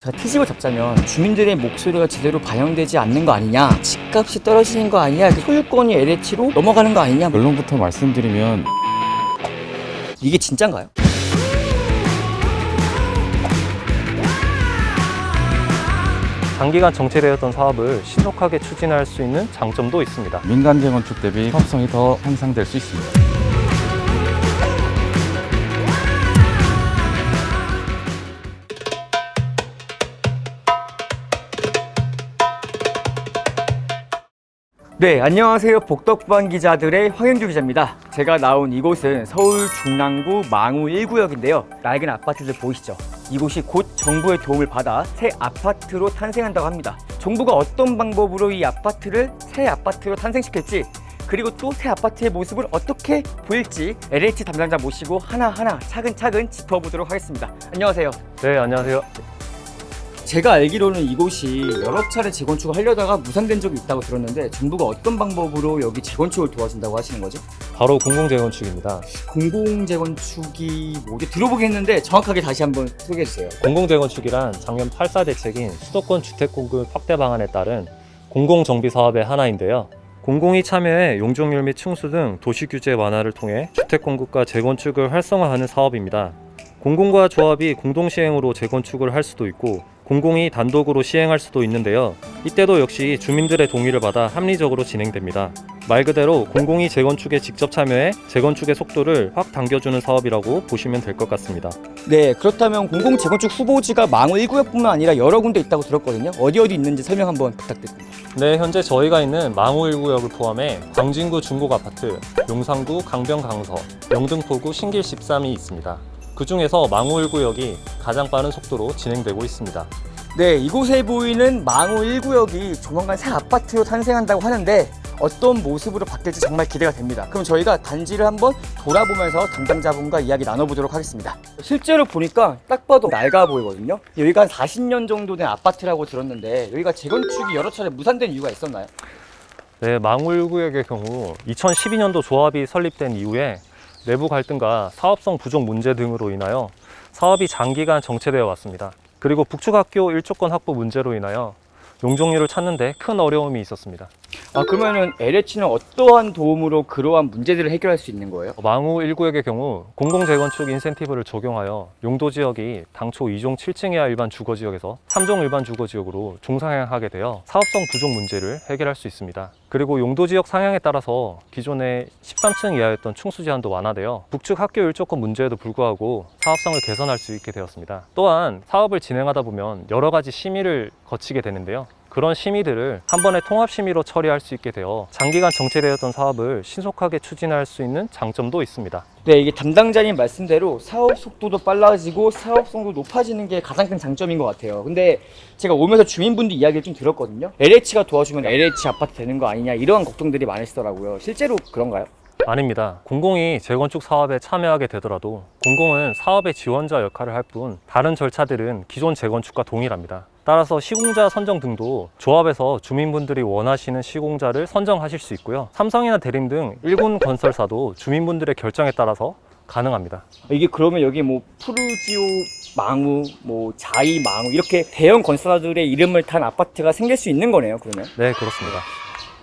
자, 트집을 잡자면 주민들의 목소리가 제대로 반영되지 않는 거 아니냐, 집값이 떨어지는 거 아니냐, 소유권이 LH로 넘어가는 거 아니냐. 결론부터 말씀드리면 이게 진짠가요? 장기간 정체되었던 사업을 신속하게 추진할 수 있는 장점도 있습니다. 민간 재건축 대비 사업성이 더 향상될 수 있습니다. 네, 안녕하세요. 복덕방 기자들의 황현규 기자입니다. 제가 나온 이곳은 서울 중랑구 망우 1구역인데요. 낡은 아파트들 보이시죠? 이곳이 곧 정부의 도움을 받아 새 아파트로 탄생한다고 합니다. 정부가 어떤 방법으로 이 아파트를 새 아파트로 탄생시킬지, 그리고 또 새 아파트의 모습을 어떻게 보일지 LH 담당자 모시고 하나하나 차근차근 짚어보도록 하겠습니다. 안녕하세요. 네, 안녕하세요. 제가 알기로는 이곳이 여러 차례 재건축을 하려다가 무산된 적이 있다고 들었는데, 정부가 어떤 방법으로 여기 재건축을 도와준다고 하시는 거죠? 바로 공공재건축입니다. 공공재건축이 뭐지? 들어보긴 했는데 정확하게 다시 한번 소개해 주세요. 공공재건축이란 작년 8.4 대책인 수도권 주택 공급 확대 방안에 따른 공공정비 사업의 하나인데요. 공공이 참여해 용적률 및 층수 등 도시규제 완화를 통해 주택 공급과 재건축을 활성화하는 사업입니다. 공공과 조합이 공동시행으로 재건축을 할 수도 있고, 공공이 단독으로 시행할 수도 있는데요. 이때도 역시 주민들의 동의를 받아 합리적으로 진행됩니다. 말 그대로 공공이 재건축에 직접 참여해 재건축의 속도를 확 당겨주는 사업이라고 보시면 될 것 같습니다. 네, 그렇다면 공공재건축 후보지가 망우 1구역뿐만 아니라 여러 군데 있다고 들었거든요. 어디 있는지 설명 한번 부탁드립니다. 네, 현재 저희가 있는 망우 1구역을 포함해 광진구 중곡아파트, 용산구 강변강서, 영등포구 신길 13이 있습니다. 그 중에서 망우 1구역이 가장 빠른 속도로 진행되고 있습니다. 네, 이곳에 보이는 망우 1구역이 조만간 새 아파트로 탄생한다고 하는데 어떤 모습으로 바뀔지 정말 기대가 됩니다. 그럼 저희가 단지를 한번 돌아보면서 담당자분과 이야기 나눠보도록 하겠습니다. 실제로 보니까 딱 봐도 낡아 보이거든요. 여기가 한 40년 정도 된 아파트라고 들었는데, 여기가 재건축이 여러 차례 무산된 이유가 있었나요? 네, 망우 1구역의 경우 2012년도 조합이 설립된 이후에 내부 갈등과 사업성 부족 문제 등으로 인하여 사업이 장기간 정체되어 왔습니다. 그리고 북측학교 일조권 확보 문제로 인하여 용적률을 찾는 데 큰 어려움이 있었습니다. 그러면은 LH는 어떠한 도움으로 그러한 문제들을 해결할 수 있는 거예요? 망우 1구역의 경우 공공재건축 인센티브를 적용하여 용도지역이 당초 2종 7층 이하 일반 주거지역에서 3종 일반 주거지역으로 중상향하게 되어 사업성 부족 문제를 해결할 수 있습니다. 그리고 용도지역 상향에 따라서 기존의 13층 이하였던 층수 제한도 완화되어 북측 학교 일조권 문제에도 불구하고 사업성을 개선할 수 있게 되었습니다. 또한 사업을 진행하다 보면 여러 가지 심의를 거치게 되는데요. 그런 심의들을 한 번에 통합심의로 처리할 수 있게 되어 장기간 정체되었던 사업을 신속하게 추진할 수 있는 장점도 있습니다. 네, 이게 담당자님 말씀대로 사업 속도도 빨라지고 사업성도 높아지는 게 가장 큰 장점인 것 같아요. 근데 제가 오면서 주민분들 이야기를 좀 들었거든요. LH가 도와주면 LH 아파트 되는 거 아니냐, 이런 걱정들이 많으시더라고요. 실제로 그런가요? 아닙니다. 공공이 재건축 사업에 참여하게 되더라도 공공은 사업의 지원자 역할을 할 뿐 다른 절차들은 기존 재건축과 동일합니다. 따라서 시공자 선정 등도 조합에서 주민분들이 원하시는 시공자를 선정하실 수 있고요. 삼성이나 대림 등 일군 건설사도 주민분들의 결정에 따라서 가능합니다. 이게 그러면 여기 뭐 푸르지오 망우, 뭐 자이 망우, 이렇게 대형 건설사들의 이름을 탄 아파트가 생길 수 있는 거네요, 그러면? 네, 그렇습니다.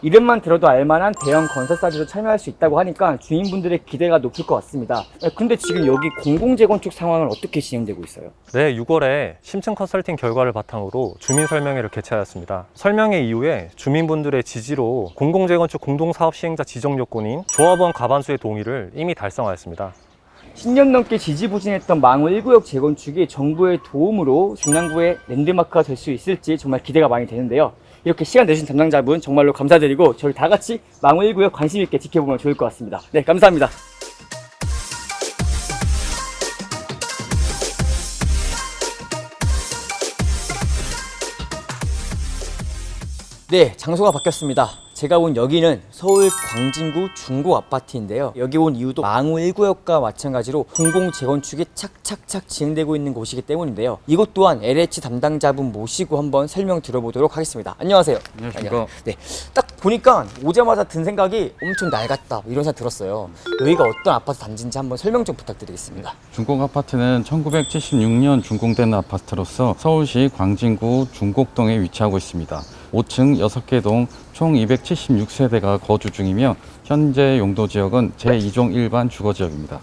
이름만 들어도 알만한 대형 건설사들도 참여할 수 있다고 하니까 주민분들의 기대가 높을 것 같습니다. 근데 지금 여기 공공재건축 상황은 어떻게 진행되고 있어요? 네, 6월에 심층 컨설팅 결과를 바탕으로 주민설명회를 개최하였습니다. 설명회 이후에 주민분들의 지지로 공공재건축 공동사업 시행자 지정 요건인 조합원 과반수의 동의를 이미 달성하였습니다. 10년 넘게 지지부진했던 망우 1구역 재건축이 정부의 도움으로 중랑구의 랜드마크가 될 수 있을지 정말 기대가 많이 되는데요. 이렇게 시간 내주신 담당자분 정말로 감사드리고, 저희 다 같이 망우 1구역 관심 있게 지켜보면 좋을 것 같습니다. 네, 감사합니다. 네, 장소가 바뀌었습니다. 제가 온 여기는 서울 광진구 중고 아파트인데요. 여기 온 이유도 망우 1구역과 마찬가지로 공공 재건축이 착착착 진행되고 있는 곳이기 때문인데요. 이것 또한 LH 담당자분 모시고 한번 설명 들어보도록 하겠습니다. 안녕하세요. 안녕하십니까. 네, 딱 보니까 오자마자 든 생각이 엄청 낡았다 이런 생각 들었어요. 여기가 어떤 아파트 단지인지 한번 설명 좀 부탁드리겠습니다. 중공 아파트는 1976년 준공된 아파트로서 서울시 광진구 중곡동에 위치하고 있습니다. 5층 6개 동 총 276세대가 거주 중이며 현재 용도 지역은 제2종 일반 주거지역입니다.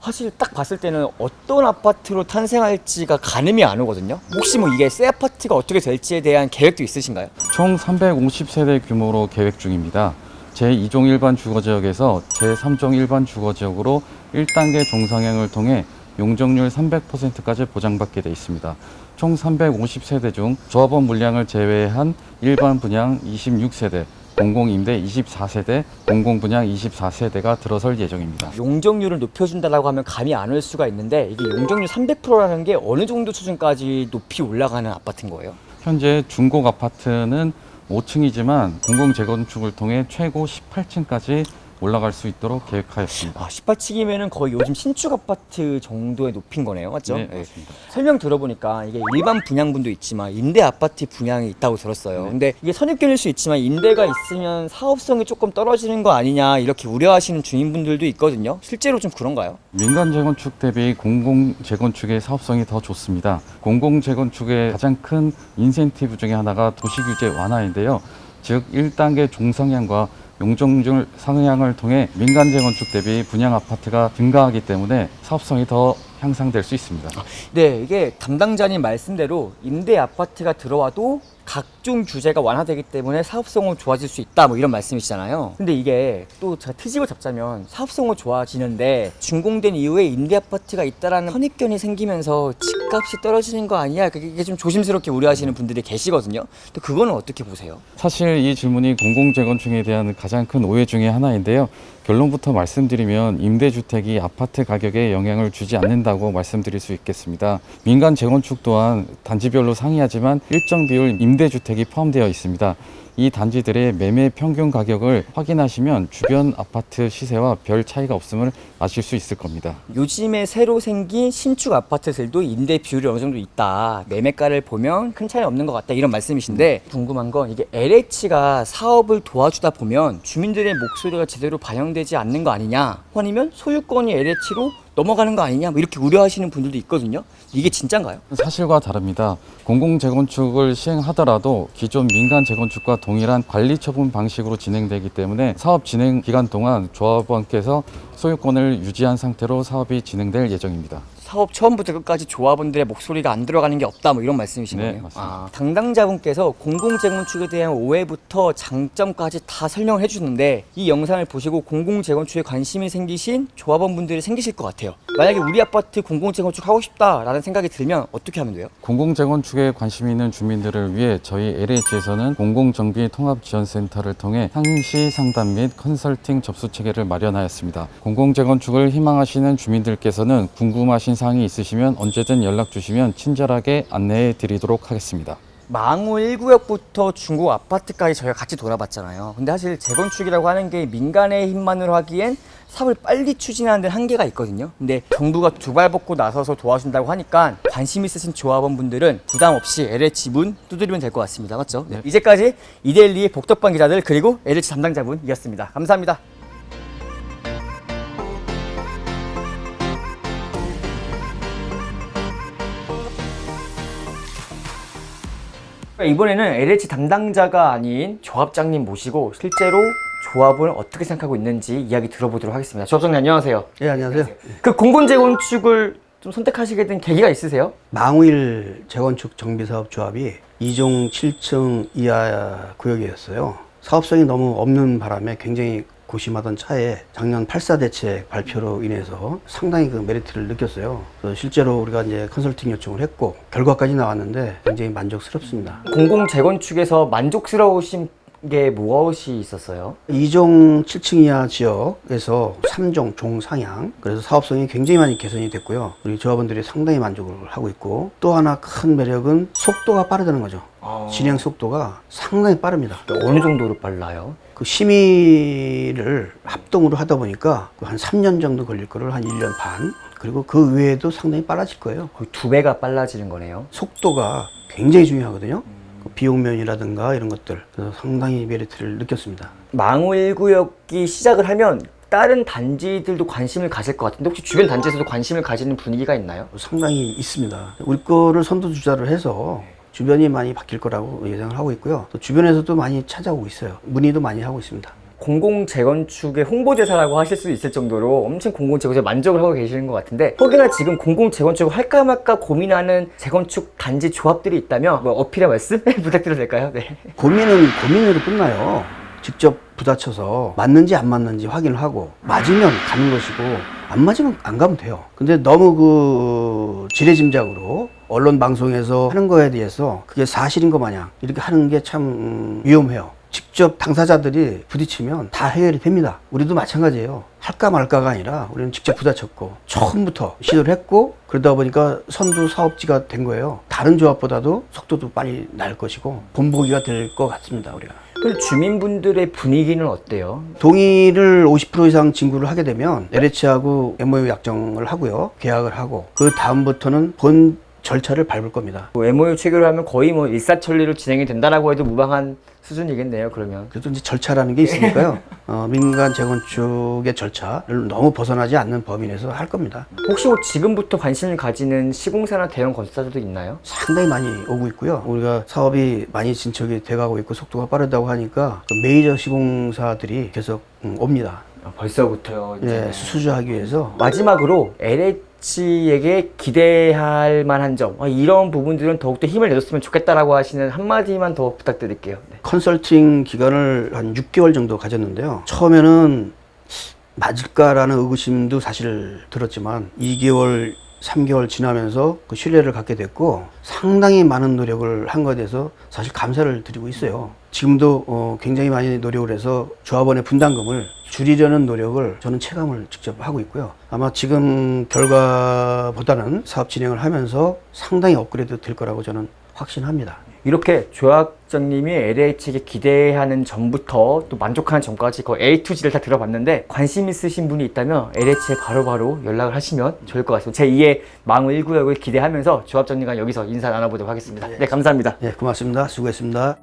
사실 딱 봤을 때는 어떤 아파트로 탄생할지가 가늠이 안 오거든요. 혹시 뭐 이게 새 아파트가 어떻게 될지에 대한 계획도 있으신가요? 총 350세대 규모로 계획 중입니다. 제2종 일반 주거지역에서 제3종 일반 주거지역으로 1단계 종상향을 통해 용적률 300%까지 보장받게 되어 있습니다. 총 350세대 중 조합원 물량을 제외한 일반 분양 26세대, 공공임대 24세대, 공공분양 24세대가 들어설 예정입니다. 용적률을 높여준다라고 하면 감이 안 올 수가 있는데 이게 용적률 300%라는 게 어느 정도 수준까지 높이 올라가는 아파트인 거예요? 현재 중곡 아파트는 5층이지만 공공 재건축을 통해 최고 18층까지 올라갈 수 있도록 계획하였습니다. 18층이면은 거의 요즘 신축 아파트 정도의 높인 거네요, 맞죠? 네, 맞습니다. 설명 들어보니까 이게 일반 분양분도 있지만 임대 아파트 분양이 있다고 들었어요. 네. 근데 이게 선입견일 수 있지만 임대가 있으면 사업성이 조금 떨어지는 거 아니냐 이렇게 우려하시는 주민분들도 있거든요. 실제로 좀 그런가요? 민간 재건축 대비 공공 재건축의 사업성이 더 좋습니다. 공공 재건축의 가장 큰 인센티브 중에 하나가 도시규제 완화인데요. 즉 1단계 종상향과 용적률 상향을 통해 민간 재건축 대비 분양 아파트가 증가하기 때문에 사업성이 더 향상될 수 있습니다. 네, 이게 담당자님 말씀대로 임대 아파트가 들어와도 각종 규제가 완화되기 때문에 사업성은 좋아질 수 있다 뭐 이런 말씀이시잖아요. 근데 이게 또 제가 트집을 잡자면 사업성은 좋아지는데 준공된 이후에 임대 아파트가 있다라는 선입견이 생기면서 집값이 떨어지는 거 아니야? 이게 좀 조심스럽게 우려하시는 분들이 계시거든요. 또 그거는 어떻게 보세요? 사실 이 질문이 공공 재건축에 대한 가장 큰 오해 중에 하나인데요. 결론부터 말씀드리면 임대주택이 아파트 가격에 영향을 주지 않는다고 말씀드릴 수 있겠습니다. 민간 재건축 또한 단지별로 상이하지만 일정 비율 임대주택이 포함되어 있습니다. 이 단지들의 매매 평균 가격을 확인하시면 주변 아파트 시세와 별 차이가 없음을 아실 수 있을 겁니다. 요즘에 새로 생긴 신축 아파트들도 임대 비율이 어느 정도 있다. 매매가를 보면 큰 차이 없는 것 같다. 이런 말씀이신데 궁금한 건 이게 LH가 사업을 도와주다 보면 주민들의 목소리가 제대로 반영되지 않는 거 아니냐? 아니면 소유권이 LH로 넘어가는 거 아니냐? 뭐 이렇게 우려하시는 분들도 있거든요. 이게 진짠가요? 사실과 다릅니다. 공공 재건축을 시행하더라도 기존 민간 재건축과 동일한 관리 처분 방식으로 진행되기 때문에 사업 진행 기간 동안 조합원께서 소유권을 유지한 상태로 사업이 진행될 예정입니다. 사업 처음부터 끝까지 조합원들의 목소리가 안 들어가는 게 없다 뭐 이런 말씀이신 네, 거네요. 맞습니다. 담당자분께서 공공재건축에 대한 오해부터 장점까지 다 설명을 해주는데 이 영상을 보시고 공공재건축에 관심이 생기신 조합원분들이 생기실 것 같아요. 만약에 우리 아파트 공공재건축 하고 싶다라는 생각이 들면 어떻게 하면 돼요? 공공 재건축에 관심 있는 주민들을 위해 저희 LH에서는 공공정비 통합지원센터를 통해 상시 상담 및 컨설팅 접수 체계를 마련하였습니다. 공공 재건축을 희망하시는 주민들께서는 궁금하신 사항이 있으시면 언제든 연락 주시면 친절하게 안내해 드리도록 하겠습니다. 망우 1구역부터 중고 아파트까지 저희가 같이 돌아봤잖아요. 근데 사실 재건축이라고 하는 게 민간의 힘만으로 하기엔 사업을 빨리 추진하는 데 한계가 있거든요. 근데 정부가 두 발 벗고 나서서 도와준다고 하니까 관심 있으신 조합원분들은 부담 없이 LH 문 두드리면 될 것 같습니다. 맞죠? 네. 이제까지 이데일리의 복덕방 기자들 그리고 LH 담당자분이었습니다. 감사합니다. 이번에는 LH 담당자가 아닌 조합장님 모시고 실제로 조합을 어떻게 생각하고 있는지 이야기 들어보도록 하겠습니다. 조합장님 안녕하세요. 네, 안녕하세요. 그 공공재건축을 좀 선택하시게 된 계기가 있으세요? 망우일 재건축 정비사업 조합이 2종 7층 이하 구역이었어요. 사업성이 너무 없는 바람에 굉장히 고심하던 차에 작년 8.4 대책 발표로 인해서 상당히 그 메리트를 느꼈어요. 그래서 실제로 우리가 이제 컨설팅 요청을 했고 결과까지 나왔는데 굉장히 만족스럽습니다. 공공재건축에서 만족스러우신 게 무엇이 있었어요? 2종 7층 이하 지역에서 3종 종상향, 그래서 사업성이 굉장히 많이 개선이 됐고요. 우리 조합원들이 상당히 만족을 하고 있고, 또 하나 큰 매력은 속도가 빠르다는 거죠. 진행 속도가 상당히 빠릅니다. 어느 정도로 빨라요? 그 심의를 합동으로 하다 보니까 한 3년 정도 걸릴 거를 한 1년 반, 그리고 그 외에도 상당히 빨라질 거예요. 거의 2배가 빨라지는 거네요. 속도가 굉장히 중요하거든요. 그 비용면이라든가 이런 것들. 그래서 상당히 메리트를 느꼈습니다. 망우 1구역이 시작을 하면 다른 단지들도 관심을 가질 것 같은데 혹시 주변 단지에서도 관심을 가지는 분위기가 있나요? 상당히 있습니다. 우리 거를 선두주자를 해서 주변이 많이 바뀔 거라고 예상을 하고 있고요. 또 주변에서도 많이 찾아오고 있어요. 문의도 많이 하고 있습니다. 공공재건축의 홍보대사라고 하실 수 있을 정도로 엄청 공공재건축에 만족을 하고 계시는 것 같은데, 혹여나 지금 공공재건축을 할까 말까 고민하는 재건축 단지 조합들이 있다면 뭐 어필의 말씀 부탁드려도 될까요? 네. 고민은 고민으로 끝나요. 직접 부딪혀서 맞는지 안 맞는지 확인을 하고, 맞으면 가는 것이고 안 맞으면 안 가면 돼요. 근데 너무 그 지레짐작으로 언론 방송에서 하는 거에 대해서 그게 사실인 것 마냥 이렇게 하는 게 참 위험해요. 직접 당사자들이 부딪히면 다 해결이 됩니다. 우리도 마찬가지예요. 할까 말까가 아니라 우리는 직접 부딪혔고 처음부터 시도를 했고, 그러다 보니까 선두 사업지가 된 거예요. 다른 조합보다도 속도도 빨리 날 것이고 본보기가 될 것 같습니다. 우리가. 그리고 주민분들의 분위기는 어때요? 동의를 50% 이상 진구를 하게 되면 LH하고 MOU 약정을 하고요. 계약을 하고 그 다음부터는 본 절차를 밟을 겁니다. 뭐 MOU 체결을 하면 거의 뭐 일사천리로 진행이 된다라고 해도 무방한 수준이겠네요, 그러면. 그래도 이제 절차라는 게 있으니까요. 민간 재건축의 절차를 너무 벗어나지 않는 범위 내에서 할 겁니다. 혹시 뭐 지금부터 관심을 가지는 시공사나 대형 건설사들도 있나요? 상당히 많이 오고 있고요. 우리가 사업이 많이 진척이 돼가고 있고 속도가 빠르다고 하니까 그 메이저 시공사들이 계속 옵니다. 벌써부터요. 이제. 예, 수주하기 위해서. 마지막으로 LH에게 기대할 만한 점, 이런 부분들은 더욱더 힘을 내줬으면 좋겠다라고 하시는 한마디만 더 부탁드릴게요. 네. 컨설팅 기간을 한 6개월 정도 가졌는데요. 처음에는 맞을까라는 의구심도 사실 들었지만 2개월, 3개월 지나면서 그 신뢰를 갖게 됐고 상당히 많은 노력을 한 것에 대해서 사실 감사를 드리고 있어요. 지금도 굉장히 많이 노력을 해서 조합원의 분담금을 줄이려는 노력을 저는 체감을 직접 하고 있고요. 아마 지금 결과보다는 사업 진행을 하면서 상당히 업그레이드 될 거라고 저는 확신합니다. 이렇게 조합장님이 LH에게 기대하는 점부터 또 만족하는 점까지 거의 A to G를 다 들어봤는데, 관심 있으신 분이 있다면 LH에 바로바로 연락을 하시면 좋을 것 같습니다. 제2의 망우 1구역을 기대하면서 조합장님과 여기서 인사 나눠보도록 하겠습니다. 네, 감사합니다. 네, 고맙습니다. 수고했습니다.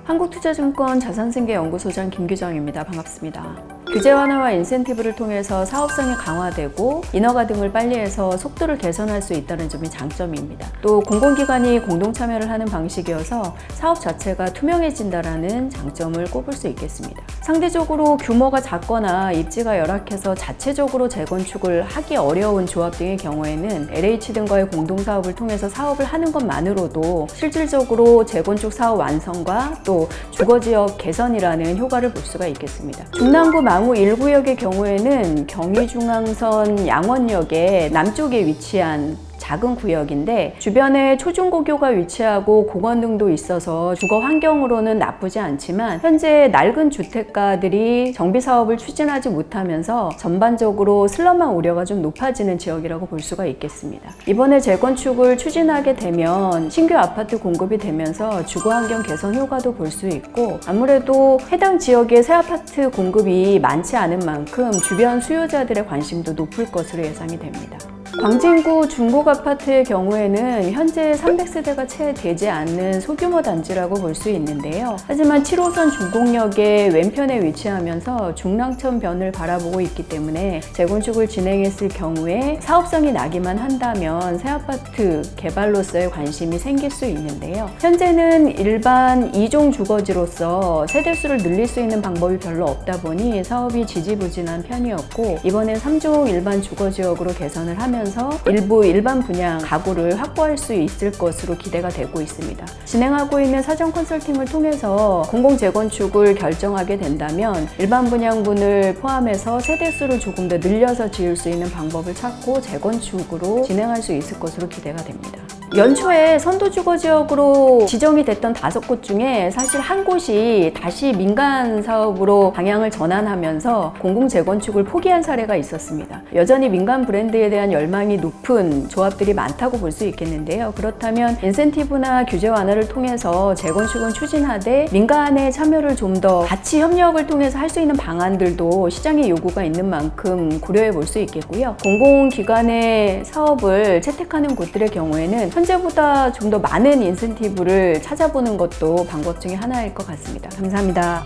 한국투자증권 자산생계연구소장 김규정입니다. 반갑습니다. 규제 완화와 인센티브를 통해서 사업성이 강화되고 인허가 등을 빨리해서 속도를 개선할 수 있다는 점이 장점입니다. 또 공공기관이 공동참여를 하는 방식이어서 사업 자체가 투명해진다는 장점을 꼽을 수 있겠습니다. 상대적으로 규모가 작거나 입지가 열악해서 자체적으로 재건축을 하기 어려운 조합 등의 경우에는 LH 등과의 공동사업을 통해서 사업을 하는 것만으로도 실질적으로 재건축 사업 완성과 또 주거지역 개선이라는 효과를 볼 수가 있겠습니다. 중랑구 망우 1구역의 경우에는 경의중앙선 양원역의 남쪽에 위치한 작은 구역인데 주변에 초중고교가 위치하고 공원 등도 있어서 주거 환경으로는 나쁘지 않지만 현재 낡은 주택가들이 정비 사업을 추진하지 못하면서 전반적으로 슬럼화 우려가 좀 높아지는 지역이라고 볼 수가 있겠습니다. 이번에 재건축을 추진하게 되면 신규 아파트 공급이 되면서 주거 환경 개선 효과도 볼 수 있고, 아무래도 해당 지역의 새 아파트 공급이 많지 않은 만큼 주변 수요자들의 관심도 높을 것으로 예상이 됩니다. 광진구 중곡 아파트의 경우에는 현재 300세대가 채 되지 않는 소규모 단지라고 볼 수 있는데요. 하지만 7호선 중곡역의 왼편에 위치하면서 중랑천변을 바라보고 있기 때문에 재건축을 진행했을 경우에 사업성이 나기만 한다면 새 아파트 개발로서의 관심이 생길 수 있는데요. 현재는 일반 2종 주거지로서 세대수를 늘릴 수 있는 방법이 별로 없다 보니 사업이 지지부진한 편이었고, 이번엔 3종 일반 주거지역으로 개선을 하면서 일부 일반 분양 가구를 확보할 수 있을 것으로 기대가 되고 있습니다. 진행하고 있는 사전 컨설팅을 통해서 공공재건축을 결정하게 된다면 일반 분양분을 포함해서 세대수를 조금 더 늘려서 지을 수 있는 방법을 찾고 재건축으로 진행할 수 있을 것으로 기대가 됩니다. 연초에 선도주거지역으로 지정이 됐던 5곳 중에 사실 한 곳이 다시 민간 사업으로 방향을 전환하면서 공공재건축을 포기한 사례가 있었습니다. 여전히 민간 브랜드에 대한 열망 열망이 높은 조합들이 많다고 볼 수 있겠는데요. 그렇다면 인센티브나 규제 완화를 통해서 재건축은 추진하되 민간의 참여를 좀 더 같이 협력을 통해서 할 수 있는 방안들도 시장의 요구가 있는 만큼 고려해 볼 수 있겠고요. 공공기관의 사업을 채택하는 곳들의 경우에는 현재보다 좀 더 많은 인센티브를 찾아보는 것도 방법 중에 하나일 것 같습니다. 감사합니다.